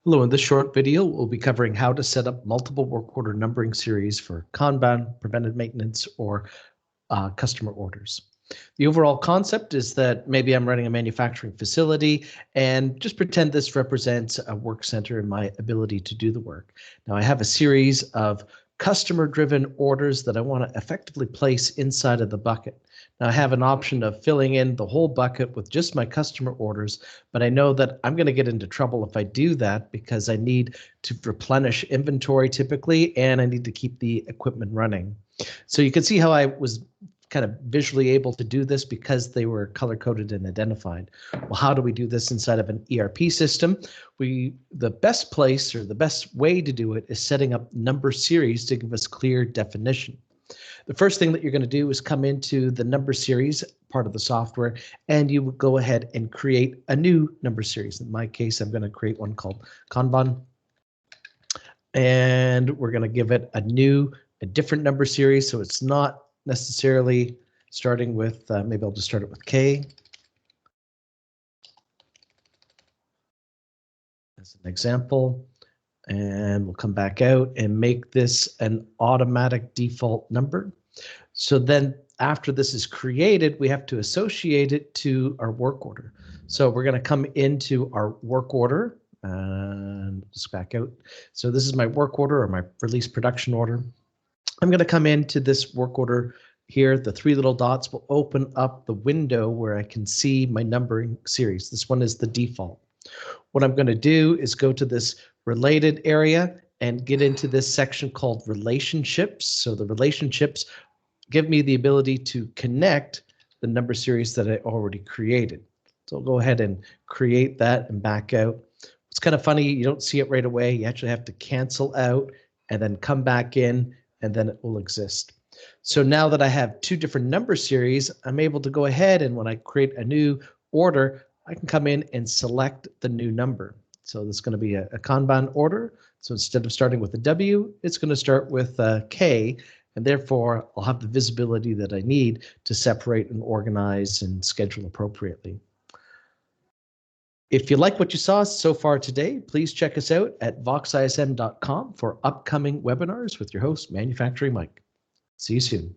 Hello, in this short video, we'll be covering how to set up multiple work order numbering series for Kanban, preventive maintenance, or customer orders. The overall concept is that maybe I'm running a manufacturing facility and just pretend this represents a work center and my ability to do the work. Now I have a series of customer-driven orders that I want to effectively place inside of the bucket. Now I have an option of filling in the whole bucket with just my customer orders, but I know that I'm going to get into trouble if I do that because I need to replenish inventory typically, and I need to keep the equipment running. So you can see how I was kind of visually able to do this because they were color-coded and identified. Well, how do we do this inside of an ERP system? The best place or the best way to do it is setting up number series to give us clear definition. The first thing that you're going to do is come into the number series part of the software, and you would go ahead and create a new number series. In my case, I'm going to create one called Kanban, and we're going to give it a different number series, so it's not necessarily starting with, maybe I'll just start it with K as an example, and we'll come back out and make this an automatic default number. So then after this is created, we have to associate it to our work order. So we're going to come into our work order and just back out. So this is my work order or my release production order. I'm going to come into this work order here. The three little dots will open up the window where I can see my numbering series. This one is the default. What I'm going to do is go to this related area and get into this section called relationships. So the relationships give me the ability to connect the number series that I already created. So I'll go ahead and create that and back out. It's kind of funny, you don't see it right away. You actually have to cancel out and then come back in, and then it will exist. So now that I have two different number series, I'm able to go ahead and when I create a new order, I can come in and select the new number. So this is going to be a Kanban order. So instead of starting with a W, it's going to start with a K, and therefore I'll have the visibility that I need to separate and organize and schedule appropriately. If you like what you saw so far today, please check us out at voxism.com for upcoming webinars with your host, Manufacturing Mike. See you soon.